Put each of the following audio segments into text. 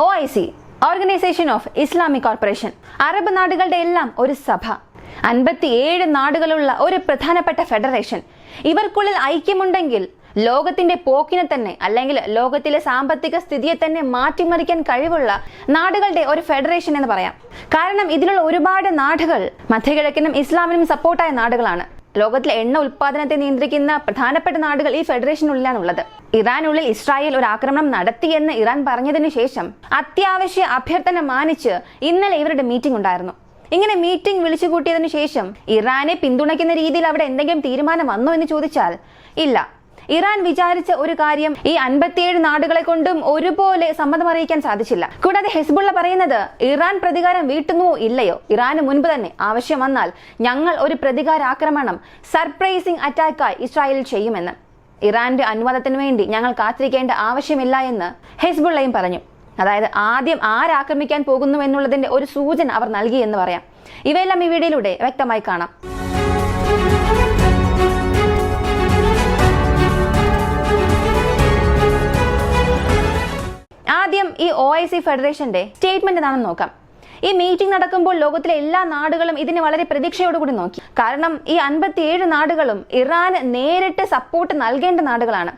OIC, organisation of Islamic corporation, Arab നാടുകളുടെ എല്ലാം ഒരു സഭ, 57 നാടുകളുള്ള ഒരു പ്രധാനപ്പെട്ട ഫെഡറേഷൻ. ഇവർക്കുള്ളിൽ ഐക്യമുണ്ടെങ്കിൽ ലോകത്തിന്റെ പോക്കിനെ തന്നെ അല്ലെങ്കിൽ ലോകത്തിലെ സാമ്പത്തിക സ്ഥിതിയെ തന്നെ മാറ്റിമറിക്കാൻ കഴിവുള്ള നാടുകളുടെ ഒരു ഫെഡറേഷൻ എന്ന് പറയാം. കാരണം ഇതിലുള്ള ഒരുപാട് നാടുകൾ മധ്യകിഴക്കിനും ഇസ്ലാമിനും സപ്പോർട്ടായ നാടുകളാണ്. ലോകത്തിലെ എണ്ണ ഉൽപാദനത്തെ നിയന്ത്രിക്കുന്ന പ്രധാനപ്പെട്ട നാടുകൾ ഈ ഫെഡറേഷനുള്ളിലാണുള്ളത്. ഇറാനുള്ളിൽ ഇസ്രായേൽ ഒരു ആക്രമണം നടത്തിയെന്ന് ഇറാൻ പറഞ്ഞതിനു ശേഷം അത്യാവശ്യ അഭ്യർത്ഥന മാനിച്ച് ഇന്നലെ ഇവരുടെ മീറ്റിംഗ് ഉണ്ടായിരുന്നു. ഇങ്ങനെ മീറ്റിംഗ് വിളിച്ചു കൂട്ടിയതിനു ശേഷം ഇറാനെ പിന്തുണയ്ക്കുന്ന രീതിയിൽ അവിടെ എന്തെങ്കിലും തീരുമാനം വന്നോ എന്ന് ചോദിച്ചാൽ ഇല്ല. ഇറാൻ വിചാരിച്ച ഒരു കാര്യം ഈ 57 നാടുകളെ കൊണ്ടും ഒരുപോലെ സമ്മതം അറിയിക്കാൻ സാധിച്ചില്ല. കൂടാതെ ഹിസ്ബുള്ള പറയുന്നത് ഇറാൻ പ്രതികാരം വീട്ടുന്നുവോ ഇല്ലയോ, ഇറാന് മുൻപ് തന്നെ ആവശ്യം വന്നാൽ ഞങ്ങൾ ഒരു പ്രതികാരാക്രമണം സർപ്രൈസിംഗ് അറ്റാക്കായി ഇസ്രായേലിൽ ചെയ്യുമെന്ന്. ഇറാന്റെ അനുവാദത്തിന് വേണ്ടി ഞങ്ങൾ കാത്തിരിക്കേണ്ട ആവശ്യമില്ല എന്ന് ഹിസ്ബുള്ളയും പറഞ്ഞു. അതായത് ആദ്യം ആരാക്രമിക്കാൻ പോകുന്നു എന്നുള്ളതിന്റെ ഒരു സൂചന അവർ നൽകി എന്ന് പറയാം. ഇവയെല്ലാം ഈ വീഡിയോയിലൂടെ വ്യക്തമായി കാണാം. ആദ്യം ഈ OIC ഫെഡറേഷന്റെ സ്റ്റേറ്റ്മെന്റ് എന്താണെന്ന് നോക്കാം. ഈ മീറ്റിംഗ് നടക്കുമ്പോൾ ലോകത്തിലെ എല്ലാ നാടുകളും ഇതിനെ വളരെ പ്രതീക്ഷയോടുകൂടി നോക്കി. കാരണം ഈ 57 നാടുകളും ഇറാന് നേരിട്ട് സപ്പോർട്ട് നൽകേണ്ട നാടുകളാണ്.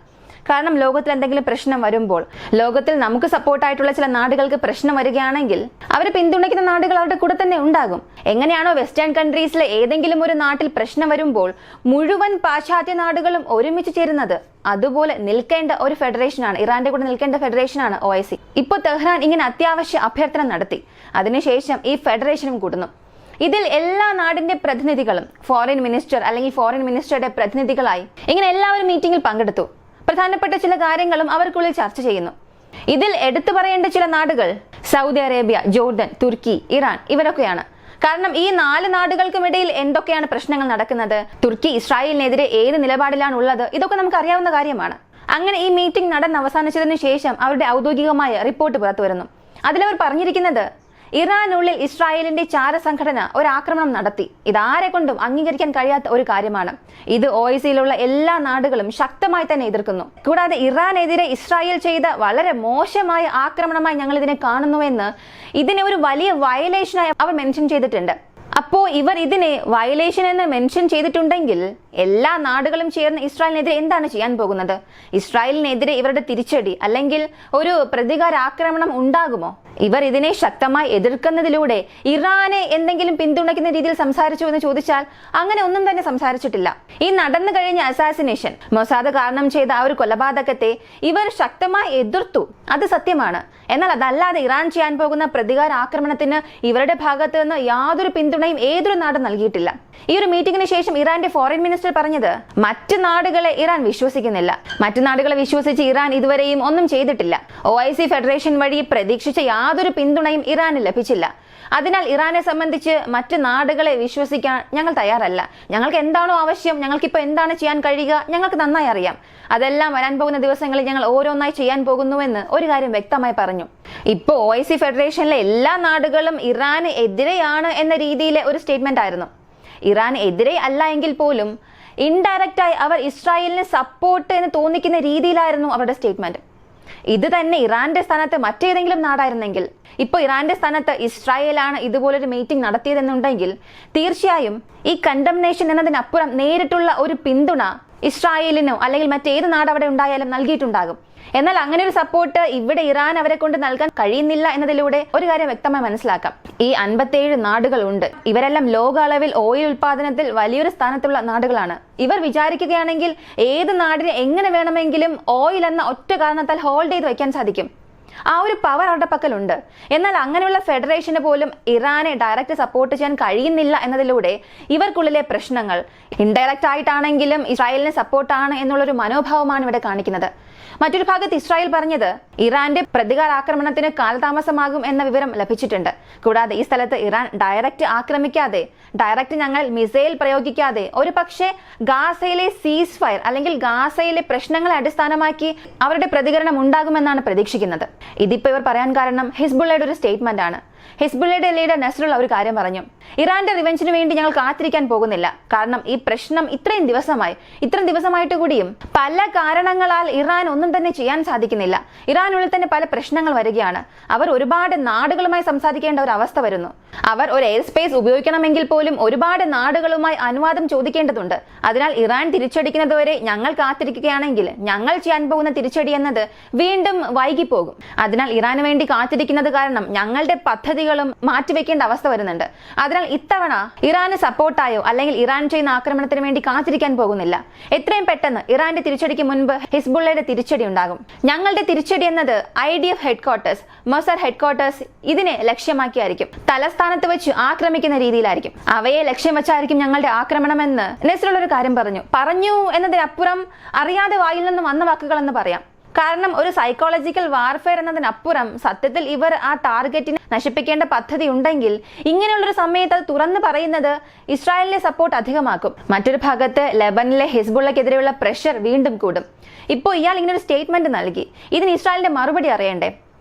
കാരണം ലോകത്തിൽ എന്തെങ്കിലും പ്രശ്നം വരുമ്പോൾ, ലോകത്തിൽ നമുക്ക് സപ്പോർട്ടായിട്ടുള്ള ചില നാടുകൾക്ക് പ്രശ്നം വരികയാണെങ്കിൽ അവരെ പിന്തുണയ്ക്കുന്ന നാടുകൾ അവരുടെ കൂടെ തന്നെ ഉണ്ടാകും. എങ്ങനെയാണോ വെസ്റ്റേൺ കൺട്രീസിലെ ഏതെങ്കിലും ഒരു നാട്ടിൽ പ്രശ്നം വരുമ്പോൾ മുഴുവൻ പാശ്ചാത്യ നാടുകളും ഒരുമിച്ച് ചേരുന്നത്, അതുപോലെ നിൽക്കേണ്ട ഒരു ഫെഡറേഷനാണ്, ഇറാന്റെ കൂടെ നിൽക്കേണ്ട ഫെഡറേഷനാണ് OIC. ഇപ്പോൾ തെഹ്റാൻ ഇങ്ങനെ അത്യാവശ്യ അഭ്യർത്ഥന നടത്തി. അതിനുശേഷം ഈ ഫെഡറേഷനും കൂടുന്നു. ഇതിൽ എല്ലാ നാടിന്റെ പ്രതിനിധികളും ഫോറിൻ മിനിസ്റ്റർ അല്ലെങ്കിൽ ഫോറിൻ മിനിസ്റ്ററുടെ പ്രതിനിധികളായി ഇങ്ങനെ എല്ലാവരും മീറ്റിംഗിൽ പങ്കെടുത്തു. പ്രധാനപ്പെട്ട ചില കാര്യങ്ങളും അവർക്കുള്ളിൽ ചർച്ച ചെയ്യുന്നു. ഇതിൽ എടുത്തു പറയേണ്ട ചില നാടുകൾ സൗദി അറേബ്യ, ജോർഡൻ, തുർക്കി, ഇറാൻ ഇവരൊക്കെയാണ്. കാരണം ഈ 4 നാടുകൾക്കുമിടയിൽ എന്തൊക്കെയാണ് പ്രശ്നങ്ങൾ നടക്കുന്നത്, തുർക്കി ഇസ്രായേലിനെതിരെ ഏത് നിലപാടിലാണ് ഉള്ളത്, ഇതൊക്കെ നമുക്ക് അറിയാവുന്ന കാര്യമാണ്. അങ്ങനെ ഈ മീറ്റിംഗ് നടന്ന് അവസാനിച്ചതിനു ശേഷം അവരുടെ ഔദ്യോഗികമായ റിപ്പോർട്ട് പുറത്തു വരുന്നു. അതിലവർ പറഞ്ഞിരിക്കുന്നത് ഇറാനുള്ളിൽ ഇസ്രായേലിന്റെ ചാരസംഘടന ഒരു ആക്രമണം നടത്തി. ഇതാരെ കൊണ്ടും അംഗീകരിക്കാൻ കഴിയാത്ത ഒരു കാര്യമാണ്. ഇത് OICയിലുള്ള എല്ലാ നാടുകളും ശക്തമായി തന്നെ എതിർക്കുന്നു. കൂടാതെ ഇറാനെതിരെ ഇസ്രായേൽ ചെയ്ത വളരെ മോശമായ ആക്രമണമായി ഞങ്ങൾ ഇതിനെ കാണുന്നുവെന്ന്, ഇതിനെ ഒരു വലിയ വയലേഷനായി അവർ മെൻഷൻ ചെയ്തിട്ടുണ്ട്. അപ്പോ ഇവർ ഇതിനെ വയലേഷൻ എന്ന് മെൻഷൻ ചെയ്തിട്ടുണ്ടെങ്കിൽ എല്ലാ നാടുകളും ചേർന്ന് ഇസ്രായേലിനെതിരെ എന്താണ് ചെയ്യാൻ പോകുന്നത്? ഇസ്രായേലിനെതിരെ ഇവരുടെ തിരിച്ചടി അല്ലെങ്കിൽ ഒരു പ്രതികാരാക്രമണം ഉണ്ടാകുമോ? ഇവർ ഇതിനെ ശക്തമായി എതിർക്കുന്നതിലൂടെ ഇറാനെ എന്തെങ്കിലും പിന്തുണയ്ക്കുന്ന രീതിയിൽ സംസാരിച്ചു എന്ന് ചോദിച്ചാൽ അങ്ങനെ ഒന്നും തന്നെ സംസാരിച്ചിട്ടില്ല. ഈ നടന്നു കഴിഞ്ഞ അസാസിനേഷൻ, മൊസാദ് കാരണം ചെയ്ത ആ ഒരു കൊലപാതകത്തെ ഇവർ ശക്തമായി എതിർത്തു, അത് സത്യമാണ്. എന്നാൽ അതല്ലാതെ ഇറാൻ ചെയ്യാൻ പോകുന്ന പ്രതികാരാക്രമണത്തിന് ഇവരുടെ ഭാഗത്ത് നിന്ന് യാതൊരു പിന്തുണയും ഏതൊരു നാടും നൽകിയിട്ടില്ല. ഈ ഒരു മീറ്റിംഗിന് ശേഷം ഇറാന്റെ ഫോറിൻ മിനിസ്റ്റർ പറഞ്ഞത് മറ്റ് നാടുകളെ ഇറാൻ വിശ്വസിക്കുന്നില്ല. മറ്റു നാടുകളെ വിശ്വസിച്ച് ഇറാൻ ഇതുവരെയും ഒന്നും ചെയ്തിട്ടില്ല. OIC ഫെഡറേഷൻ വഴി പ്രതീക്ഷിച്ച യാതൊരു പിന്തുണയും ഇറാന് ലഭിച്ചില്ല. അതിനാൽ ഇറാനെ സംബന്ധിച്ച് മറ്റ് നാടുകളെ വിശ്വസിക്കാൻ ഞങ്ങൾ തയ്യാറല്ല. ഞങ്ങൾക്ക് എന്താണോ ആവശ്യം, ഞങ്ങൾക്കിപ്പോൾ എന്താണ് ചെയ്യാൻ കഴിയുക, ഞങ്ങൾക്ക് നന്നായി അറിയാം. അതെല്ലാം വരാൻ പോകുന്ന ദിവസങ്ങളിൽ ഞങ്ങൾ ഓരോന്നായി ചെയ്യാൻ പോകുന്നുവെന്ന് ഒരു കാര്യം വ്യക്തമായി പറഞ്ഞു. ഇപ്പോൾ OIC ഫെഡറേഷനിലെ എല്ലാ നാടുകളും ഇറാന് എതിരെയാണ് എന്ന രീതിയിലെ ഒരു സ്റ്റേറ്റ്മെന്റ് ആയിരുന്നു. ഇറാന് എതിരെ അല്ല എങ്കിൽ പോലും ഇൻഡയറക്റ്റായി അവർ ഇസ്രായേലിന് സപ്പോർട്ട് എന്ന് തോന്നിക്കുന്ന രീതിയിലായിരുന്നു അവരുടെ സ്റ്റേറ്റ്മെന്റ്. ഇത് തന്നെ ഇറാന്റെ സ്ഥാനത്ത് മറ്റേതെങ്കിലും നാടായിരുന്നെങ്കിൽ, ഇപ്പോൾ ഇറാന്റെ സ്ഥാനത്ത് ഇസ്രായേലാണ് ഇതുപോലൊരു മീറ്റിംഗ് നടത്തിയതെന്നുണ്ടെങ്കിൽ തീർച്ചയായും ഈ കണ്ടംനേഷൻ എന്നതിനപ്പുറം നേരിട്ടുള്ള ഒരു പിന്തുണ ഇസ്രായേലിനോ അല്ലെങ്കിൽ മറ്റേത് നാട് അവിടെ ഉണ്ടായാലും നൽകിയിട്ടുണ്ടാകും. എന്നാൽ അങ്ങനെ ഒരു സപ്പോർട്ട് ഇവിടെ ഇറാൻ അവരെ കൊണ്ട് നൽകാൻ കഴിയുന്നില്ല എന്നതിലൂടെ ഒരു കാര്യം വ്യക്തമായി മനസ്സിലാക്കാം. ഈ 57 നാടുകൾ ഉണ്ട്. ഇവരെല്ലാം ലോക അളവിൽ ഓയിൽ ഉൽപാദനത്തിൽ വലിയൊരു സ്ഥാനത്തുള്ള നാടുകളാണ്. ഇവർ വിചാരിക്കുകയാണെങ്കിൽ ഏത് നാടിനെ എങ്ങനെ വേണമെങ്കിലും ഓയിൽ എന്ന ഒറ്റ കാരണത്താൽ ഹോൾഡ് ചെയ്ത് വെക്കാൻ സാധിക്കും. ആ ഒരു പവർ അവരുടെ പക്കലുണ്ട്. എന്നാൽ അങ്ങനെയുള്ള ഫെഡറേഷന് പോലും ഇറാനെ ഡയറക്റ്റ് സപ്പോർട്ട് ചെയ്യാൻ കഴിയുന്നില്ല എന്നതിലൂടെ ഇവർക്കുള്ളിലെ പ്രശ്നങ്ങൾ ഇൻഡയറക്റ്റ് ആയിട്ടാണെങ്കിലും ഇസ്രായേലിന് സപ്പോർട്ടാണ് എന്നുള്ളൊരു മനോഭാവമാണ് ഇവിടെ കാണിക്കുന്നത്. മറ്റൊരു ഭാഗത്ത് ഇസ്രായേൽ പറഞ്ഞത് ഇറാന്റെ പ്രതികാരാക്രമണത്തിന് കാലതാമസമാകും എന്ന വിവരം ലഭിച്ചിട്ടുണ്ട്. കൂടാതെ ഈ സ്ഥലത്ത് ഇറാൻ ഡയറക്റ്റ് ആക്രമിക്കാതെ, ഡയറക്റ്റ് ഞങ്ങൾ മിസൈൽ പ്രയോഗിക്കാതെ ഒരു പക്ഷേ ഗാസയിലെ സീസ് ഫയർ അല്ലെങ്കിൽ ഗാസയിലെ പ്രശ്നങ്ങളെ അടിസ്ഥാനമാക്കി അവരുടെ പ്രതികരണം ഉണ്ടാകുമെന്നാണ് പ്രതീക്ഷിക്കുന്നത്. ഇതിപ്പോ ഇവർ പറയാൻ കാരണം ഹിസ്ബുള്ളയുടെ ഒരു സ്റ്റേറ്റ്മെന്റ് ആണ്. ഹിസ്ബുള്ളയുടെ ലീഡർ നസ്രുള്ള ഒരു കാര്യം പറഞ്ഞു. ഇറാന്റെ റിവെഞ്ചിന് വേണ്ടി ഞങ്ങൾ കാത്തിരിക്കാൻ പോകുന്നില്ല. കാരണം ഈ പ്രശ്നം ഇത്രയും ദിവസമായിട്ട് കൂടിയും പല കാരണങ്ങളാൽ ഇറാൻ ഒന്നും തന്നെ ചെയ്യാൻ സാധിക്കുന്നില്ല. ഇറാനുള്ളിൽ തന്നെ പല പ്രശ്നങ്ങൾ വരികയാണ്. അവർ ഒരുപാട് നാടുകളുമായി സംസാരിക്കേണ്ട ഒരു അവസ്ഥ വരുന്നു. അവർ ഒരു എയർ സ്പേസ് ഉപയോഗിക്കണമെങ്കിൽ പോലും ഒരുപാട് നാടുകളുമായി അനുവാദം ചോദിക്കേണ്ടതുണ്ട്. അതിനാൽ ഇറാൻ തിരിച്ചടിക്കുന്നതുവരെ ഞങ്ങൾ കാത്തിരിക്കുകയാണെങ്കിൽ ഞങ്ങൾ ചെയ്യാൻ പോകുന്ന തിരിച്ചടി എന്നത് വീണ്ടും വൈകിപ്പോകും. അതിനാൽ ഇറാന് വേണ്ടി കാത്തിരിക്കുന്നത് കാരണം ഞങ്ങളുടെ പദ്ധതികളും മാറ്റിവെക്കേണ്ട അവസ്ഥ വരുന്നുണ്ട്. അതിനാൽ ഇത്തവണ ഇറാന് സപ്പോർട്ടായോ അല്ലെങ്കിൽ ഇറാൻ ചെയ്യുന്ന ആക്രമണത്തിന് വേണ്ടി കാത്തിരിക്കാൻ പോകുന്നില്ല. എത്രയും പെട്ടെന്ന് ഇറാന്റെ തിരിച്ചടിക്ക് മുൻപ് ഹിസ്ബുള്ളയുടെ തിരിച്ചടി ഉണ്ടാകും. ഞങ്ങളുടെ തിരിച്ചടി എന്നത് IDF ഹെഡ്ക്വാർട്ടേഴ്സ്, മൊസാദ് ഹെഡ്ക്വാർട്ടേഴ്സ് ഇതിനെ ലക്ഷ്യമാക്കിയായിരിക്കും. തലസ്ഥാനത്ത് വെച്ച് ആക്രമിക്കുന്ന രീതിയിലായിരിക്കും. അവയെ ലക്ഷ്യം വെച്ചായിരിക്കും ഞങ്ങളുടെ ആക്രമണമെന്ന് നസ്രുള്ള ഒരു കാര്യം പറഞ്ഞു എന്നതിനപ്പുറം അറിയാതെ വായിൽ നിന്നും വന്ന വാക്കുകൾ എന്ന് പറയാം. കാരണം ഒരു സൈക്കോളജിക്കൽ വാർഫെയർ എന്നതിനപ്പുറം സത്യത്തിൽ ഇവർ ആ ടാർഗറ്റിനെ നശിപ്പിക്കേണ്ട പദ്ധതി ഉണ്ടെങ്കിൽ ഇങ്ങനെയുള്ളൊരു സമയത്ത് അത് തുറന്നു പറയുന്നത് ഇസ്രായേലിനെ സപ്പോർട്ട് അധികമാക്കും. മറ്റൊരു ഭാഗത്ത് ലെബനിലെ ഹിസ്ബുള്ളക്കെതിരെയുള്ള പ്രഷർ വീണ്ടും കൂടും. ഇപ്പോൾ ഇയാൾ ഇങ്ങനെ ഒരു സ്റ്റേറ്റ്മെന്റ് നൽകി. ഇതിന് ഇസ്രായേലിന്റെ മറുപടി അറിയണ്ടേ?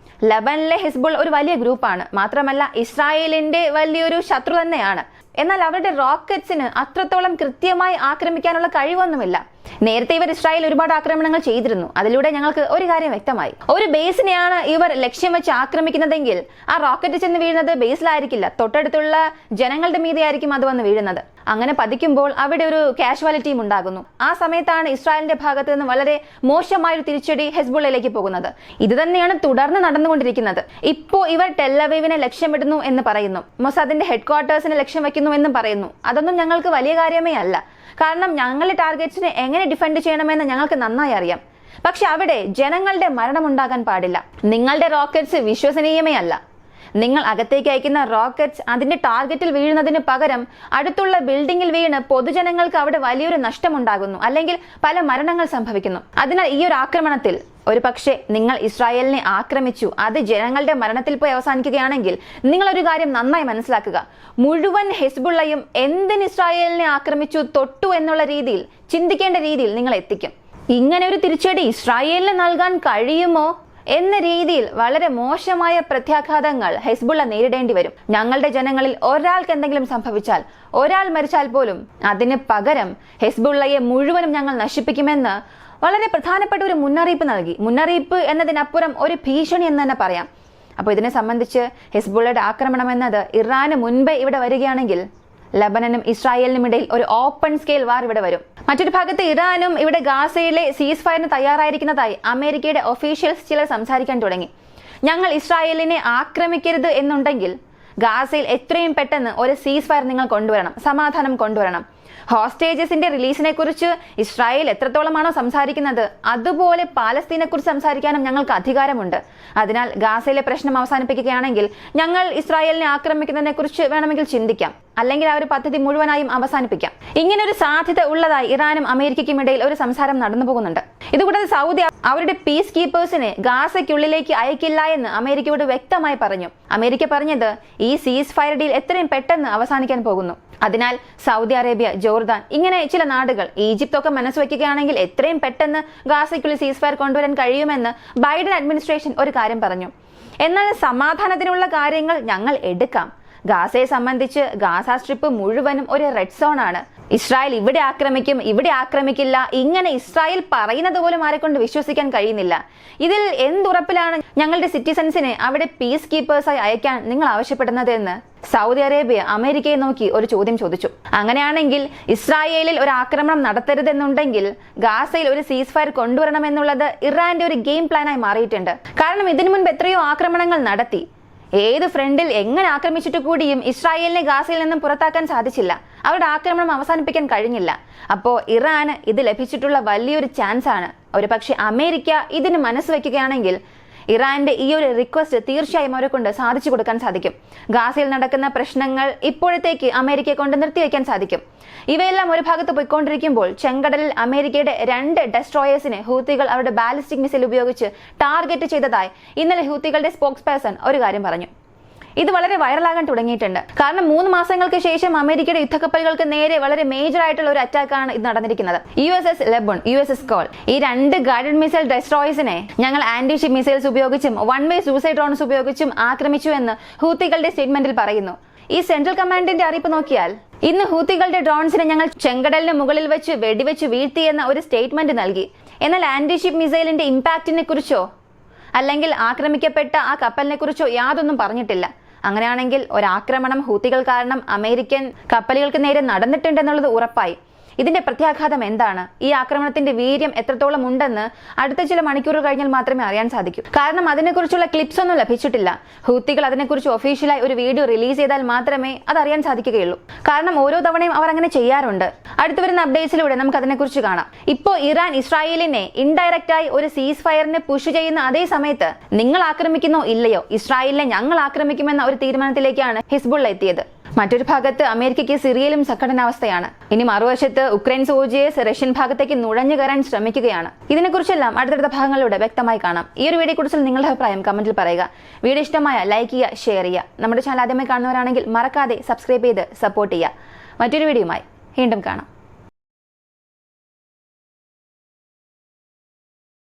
ലെബനിലെ ഹിസ്ബുൾ ഒരു വലിയ ഗ്രൂപ്പാണ്, മാത്രമല്ല ഇസ്രായേലിന്റെ വലിയൊരു ശത്രു തന്നെയാണ്. എന്നാൽ അവരുടെ റോക്കറ്റ്സിന് അത്രത്തോളം കൃത്യമായി ആക്രമിക്കാനുള്ള കഴിവൊന്നുമില്ല. നേരത്തെ ഇവർ ഇസ്രായേൽ ഒരുപാട് ആക്രമണങ്ങൾ ചെയ്തിരുന്നു. അതിലൂടെ ഞങ്ങൾക്ക് ഒരു കാര്യം വ്യക്തമായി. ഒരു ബേസിനെയാണ് ഇവർ ലക്ഷ്യം വെച്ച് ആക്രമിക്കുന്നതെങ്കിൽ ആ റോക്കറ്റ് ചെന്ന് വീഴുന്നത് ബേസിലായിരിക്കില്ല, തൊട്ടടുത്തുള്ള ജനങ്ങളുടെ മീതെയായിരിക്കും അത് വന്ന് വീഴുന്നത്. അങ്ങനെ പതിക്കുമ്പോൾ അവിടെ ഒരു കാഷ്വാലിറ്റിയും ഉണ്ടാകുന്നു. ആ സമയത്താണ് ഇസ്രായേലിന്റെ ഭാഗത്ത് നിന്ന് വളരെ മോശമായൊരു തിരിച്ചടി ഹെസ്ബുള്ളയിലേക്ക് പോകുന്നത്. ഇത് തന്നെയാണ് തുടർന്ന് നടന്നുകൊണ്ടിരിക്കുന്നത്. ഇപ്പോ ഇവർ ടെല്ലവീവിനെ ലക്ഷ്യമിടുന്നു എന്ന് പറയുന്നു, മൊസാദിന്റെ ഹെഡ്ക്വാർട്ടേഴ്സിനെ ലക്ഷ്യം വയ്ക്കുന്നു എന്നും പറയുന്നു. അതൊന്നും ഞങ്ങൾക്ക് വലിയ കാര്യമേ അല്ല. കാരണം ഞങ്ങളുടെ ടാർഗറ്റ്സിനെ എങ്ങനെ ഡിഫെൻഡ് ചെയ്യണമെന്ന് ഞങ്ങൾക്ക് നന്നായി അറിയാം. പക്ഷെ അവിടെ ജനങ്ങളുടെ മരണമുണ്ടാകാൻ പാടില്ല. നിങ്ങളുടെ റോക്കറ്റ്സ് വിശ്വസനീയമേ അല്ല. നിങ്ങൾ അകത്തേക്ക് അയക്കുന്ന റോക്കറ്റ്സ് അതിന്റെ ടാർഗറ്റിൽ വീഴുന്നതിന് പകരം അടുത്തുള്ള ബിൽഡിംഗിൽ വീണ് പൊതുജനങ്ങൾക്ക് അവിടെ വലിയൊരു നഷ്ടമുണ്ടാകുന്നു, അല്ലെങ്കിൽ പല മരണങ്ങൾ സംഭവിക്കുന്നു. അതിനാൽ ഈ ഒരു ആക്രമണത്തിൽ ഒരു പക്ഷേ നിങ്ങൾ ഇസ്രായേലിനെ ആക്രമിച്ചു, അത് ജനങ്ങളുടെ മരണത്തിൽ പോയി അവസാനിക്കുകയാണെങ്കിൽ നിങ്ങളൊരു കാര്യം നന്നായി മനസ്സിലാക്കുക. മുഴുവൻ ഹിസ്ബുള്ളയും എന്തിന് ഇസ്രായേലിനെ ആക്രമിച്ചു, തൊട്ടു എന്നുള്ള രീതിയിൽ ചിന്തിക്കേണ്ട രീതിയിൽ നിങ്ങൾ എത്തിക്കും. ഇങ്ങനെ ഒരു തിരിച്ചടി ഇസ്രായേലിന് നൽകാൻ കഴിയുമോ എന്ന രീതിയിൽ വളരെ മോശമായ പ്രത്യാഘാതങ്ങൾ ഹിസ്ബുള്ള നേരിടേണ്ടി വരും. ഞങ്ങളുടെ ജനങ്ങളിൽ ഒരാൾക്ക് എന്തെങ്കിലും സംഭവിച്ചാൽ, ഒരാൾ മരിച്ചാൽ പോലും അതിന് പകരം ഹിസ്ബുള്ളയെ മുഴുവനും ഞങ്ങൾ നശിപ്പിക്കുമെന്ന് വളരെ പ്രധാനപ്പെട്ട ഒരു മുന്നറിയിപ്പ് നൽകി. മുന്നറിയിപ്പ് എന്നതിനപ്പുറം ഒരു ഭീഷണി എന്ന് തന്നെ പറയാം. അപ്പോൾ ഇതിനെ സംബന്ധിച്ച് ഹിസ്ബുള്ളയുടെ ആക്രമണം എന്നത് ഇറാന് മുൻപേ ഇവിടെ വരികയാണെങ്കിൽ ലബനനും ഇസ്രായേലിനും ഇടയിൽ ഒരു ഓപ്പൺ സ്കെയിൽ വാർ ഇവിടെ വരും. മറ്റൊരു ഭാഗത്ത് ഇറാനും ഇവിടെ ഗാസയിലെ സീസ് ഫയറിന് തയ്യാറായിരിക്കുന്നതായി അമേരിക്കയുടെ ഒഫീഷ്യൽസ് ചിലർ സംസാരിക്കാൻ തുടങ്ങി. ഞങ്ങൾ ഇസ്രായേലിനെ ആക്രമിക്കരുത് എന്നുണ്ടെങ്കിൽ ഗാസയിൽ എത്രയും പെട്ടെന്ന് ഒരു സീസ് ഫയർ നിങ്ങൾ കൊണ്ടുവരണം, സമാധാനം കൊണ്ടുവരണം. ഹോസ്റ്റേജസിന്റെ റിലീസിനെ കുറിച്ച് ഇസ്രായേൽ എത്രത്തോളമാണോ സംസാരിക്കുന്നത്, അതുപോലെ പാലസ്തീനെ കുറിച്ച് സംസാരിക്കാനും ഞങ്ങൾക്ക് അധികാരമുണ്ട്. അതിനാൽ ഗാസയിലെ പ്രശ്നം അവസാനിപ്പിക്കുകയാണെങ്കിൽ ഞങ്ങൾ ഇസ്രായേലിനെ ആക്രമിക്കുന്നതിനെ കുറിച്ച് വേണമെങ്കിൽ ചിന്തിക്കാം, അല്ലെങ്കിൽ ആ ഒരു പദ്ധതി മുഴുവനായും അവസാനിപ്പിക്കാം. ഇങ്ങനൊരു സാധ്യത ഉള്ളതായി ഇറാനും അമേരിക്കയ്ക്കും ഇടയിൽ ഒരു സംസാരം നടന്നു പോകുന്നുണ്ട്. ഇതുകൂടാതെ സൗദി അവരുടെ പീസ് കീപ്പേഴ്സിനെ ഗാസയ്ക്കുള്ളിലേക്ക് അയക്കില്ല എന്ന് അമേരിക്കയോട് വ്യക്തമായി പറഞ്ഞു. അമേരിക്ക പറഞ്ഞത് ഈ സീസ് ഫയർ ഡീൽ എത്രയും പെട്ടെന്ന് അവസാനിക്കാൻ പോകുന്നു. അതിനാൽ സൗദി അറേബ്യ, ജോർദാൻ ഇങ്ങനെ ചില നാടുകൾ, ഈജിപ്ത് ഒക്കെ മനസ്സുവെക്കുകയാണെങ്കിൽ എത്രയും പെട്ടെന്ന് ഗാസയ്ക്കുള്ളിൽ സീസ് ഫയർ കൊണ്ടുവരാൻ കഴിയുമെന്ന് ബൈഡൻ അഡ്മിനിസ്ട്രേഷൻ ഒരു കാര്യം പറഞ്ഞു. എന്നാൽ സമാധാനത്തിനുള്ള കാര്യങ്ങൾ ഞങ്ങൾ എടുക്കാം. ഗാസയെ സംബന്ധിച്ച് ഗാസ സ്ട്രിപ്പ് മുഴുവനും ഒരു റെഡ് സോൺ ആണ്. ഇസ്രായേൽ ഇവിടെ ആക്രമിക്കും, ഇവിടെ ആക്രമിക്കില്ല, ഇങ്ങനെ ഇസ്രായേൽ പറയുന്നത് പോലും ആരെക്കൊണ്ട് വിശ്വസിക്കാൻ കഴിയുന്നില്ല. ഇതിൽ എന്തുറപ്പിലാണ് ഞങ്ങളുടെ സിറ്റിസൺസിനെ അവിടെ പീസ് കീപ്പേഴ്സായി അയക്കാൻ നിങ്ങൾ ആവശ്യപ്പെടുന്നത് എന്ന് സൗദി അറേബ്യ അമേരിക്കയെ നോക്കി ഒരു ചോദ്യം ചോദിച്ചു. അങ്ങനെയാണെങ്കിൽ ഇസ്രായേലിൽ ഒരു ആക്രമണം നടത്തരുതെന്നുണ്ടെങ്കിൽ ഗാസയിൽ ഒരു സീസ് ഫയർ കൊണ്ടുവരണമെന്നുള്ളത് ഇറാന്റെ ഒരു ഗെയിം പ്ലാനായി മാറിയിട്ടുണ്ട്. കാരണം ഇതിനു മുൻപ് എത്രയോ ആക്രമണങ്ങൾ നടത്തി. ഏത് ഫ്രണ്ടിൽ എങ്ങനെ ആക്രമിച്ചിട്ട് കൂടിയും ഇസ്രായേലിനെ ഗാസയിൽ നിന്നും പുറത്താക്കാൻ സാധിച്ചില്ല. അവരുടെ ആക്രമണം അവസാനിപ്പിക്കാൻ കഴിഞ്ഞില്ല. അപ്പോൾ ഇറാന് ഇത് ലഭിച്ചിട്ടുള്ള വലിയൊരു ചാൻസ് ആണ്. ഒരു പക്ഷെ അമേരിക്ക ഇതിന് മനസ്സ് വെക്കുകയാണെങ്കിൽ ഇറാന്റെ ഈ ഒരു റിക്വസ്റ്റ് തീർച്ചയായും അവരെ കൊണ്ട് സാധിച്ചു കൊടുക്കാൻ സാധിക്കും. ഗാസയിൽ നടക്കുന്ന പ്രശ്നങ്ങൾ ഇപ്പോഴത്തേക്ക് അമേരിക്കയെ കൊണ്ട് നിർത്തിവെക്കാൻ സാധിക്കും. ഇവയെല്ലാം ഒരു ഭാഗത്ത് പോയിക്കൊണ്ടിരിക്കുമ്പോൾ ചെങ്കടലിൽ അമേരിക്കയുടെ 2 ഡെസ്ട്രോയേഴ്സിനെ ഹൂത്തികൾ അവരുടെ ബാലിസ്റ്റിക് മിസൈൽ ഉപയോഗിച്ച് ടാർഗറ്റ് ചെയ്തതായി ഇന്നലെ ഹൂത്തികളുടെ സ്പോക്സ് പേഴ്സൺ ഒരു കാര്യം പറഞ്ഞു. ഇത് വളരെ വൈറലാകാൻ തുടങ്ങിയിട്ടുണ്ട്. കാരണം 3 മാസങ്ങൾക്ക് ശേഷം അമേരിക്കയുടെ യുദ്ധക്കപ്പലുകൾക്ക് നേരെ വളരെ മേജർ ആയിട്ടുള്ള ഒരു അറ്റാക്കാണ് ഇത് നടന്നിരിക്കുന്നത്. USS ലെബൺ, USS കോൾ, ഈ 2 ഗൈഡഡ് മിസൈൽ ഡെസ്ട്രോയേഴ്സിനെ ഞങ്ങൾ ആന്റി ഷിപ്പ് മിസൈൽസ് ഉപയോഗിച്ചും വൺ വേ സൂസൈഡ് ഡ്രോൺസ് ഉപയോഗിച്ചും ആക്രമിച്ചു എന്ന് ഹൂത്തികളുടെ സ്റ്റേറ്റ്മെന്റിൽ പറയുന്നു. ഈ സെൻട്രൽ കമാൻഡിന്റെ അറിയിപ്പ് നോക്കിയാൽ ഇന്ന് ഹൂത്തികളുടെ ഡ്രോൺസിനെ ഞങ്ങൾ ചെങ്കടലിന് മുകളിൽ വെച്ച് വെടിവെച്ച് വീഴ്ത്തിയെന്ന ഒരു സ്റ്റേറ്റ്മെന്റ് നൽകി. എന്നാൽ ആന്റി ഷിപ്പ് മിസൈലിന്റെ ഇമ്പാക്റ്റിനെ കുറിച്ചോ അല്ലെങ്കിൽ ആക്രമിക്കപ്പെട്ട ആ കപ്പലിനെ കുറിച്ചോ യാതൊന്നും പറഞ്ഞിട്ടില്ല. അങ്ങനെയാണെങ്കിൽ ഒരാക്രമണം ഹൂത്തികൾ കാരണം അമേരിക്കൻ കപ്പലുകൾക്ക് നേരെ നടന്നിട്ടുണ്ടെന്നുള്ളത് ഉറപ്പായി. ഇതിന്റെ പ്രത്യാഘാതം എന്താണ്, ഈ ആക്രമണത്തിന്റെ വീര്യം എത്രത്തോളം ഉണ്ടെന്ന് അടുത്ത ചില മണിക്കൂറുകൾ കഴിഞ്ഞാൽ മാത്രമേ അറിയാൻ സാധിക്കൂ. കാരണം അതിനെക്കുറിച്ചുള്ള ക്ലിപ്സ് ഒന്നും ലഭിച്ചിട്ടില്ല. ഹൂത്തികൾ അതിനെക്കുറിച്ച് ഒഫീഷ്യലായി ഒരു വീഡിയോ റിലീസ് ചെയ്താൽ മാത്രമേ അത് അറിയാൻ സാധിക്കുകയുള്ളൂ. കാരണം ഓരോ തവണയും അവർ അങ്ങനെ ചെയ്യാറുണ്ട്. അടുത്തു വരുന്ന അപ്ഡേറ്റ്സിലൂടെ നമുക്ക് അതിനെക്കുറിച്ച് കാണാം. ഇപ്പോൾ ഇറാൻ ഇസ്രായേലിനെ ഇൻഡയറക്റ്റ് ആയി ഒരു സീസ് ഫയറിനെ പുഷ് ചെയ്യുന്ന അതേ സമയത്ത് നിങ്ങൾ ആക്രമിക്കുന്നോ ഇല്ലയോ, ഇസ്രായേലിനെ ഞങ്ങൾ ആക്രമിക്കുമെന്ന ഒരു തീരുമാനത്തിലേക്കാണ് ഹിസ്ബുള്ള എത്തിയത്. മറ്റൊരു ഭാഗത്ത് അമേരിക്കയ്ക്ക് സിറിയയിലും സംഘടനാവസ്ഥയാണ്. ഇനി മറുവശത്ത് ഉക്രൈൻ സോൾജിയേഴ്സ് റഷ്യൻ ഭാഗത്തേക്ക് നുഴഞ്ഞു കയറാൻ ശ്രമിക്കുകയാണ്. ഇതിനെക്കുറിച്ചെല്ലാം അടുത്തടുത്ത ഭാഗങ്ങളിലൂടെ വ്യക്തമായി കാണാം. ഈ ഒരു വീഡിയോ കുറിച്ച് നിങ്ങളുടെ അഭിപ്രായം കമന്റിൽ പറയുക. വീഡിയോ ഇഷ്ടമായ ലൈക്ക് ചെയ്യുക, ഷെയർ ചെയ്യുക. നമ്മുടെ ചാനൽ ആദ്യമായി കാണുന്നവരാണെങ്കിൽ മറക്കാതെ സബ്സ്ക്രൈബ് ചെയ്ത് സപ്പോർട്ട് ചെയ്യുക. മറ്റൊരു വീഡിയോയുമായി വീണ്ടും കാണാം.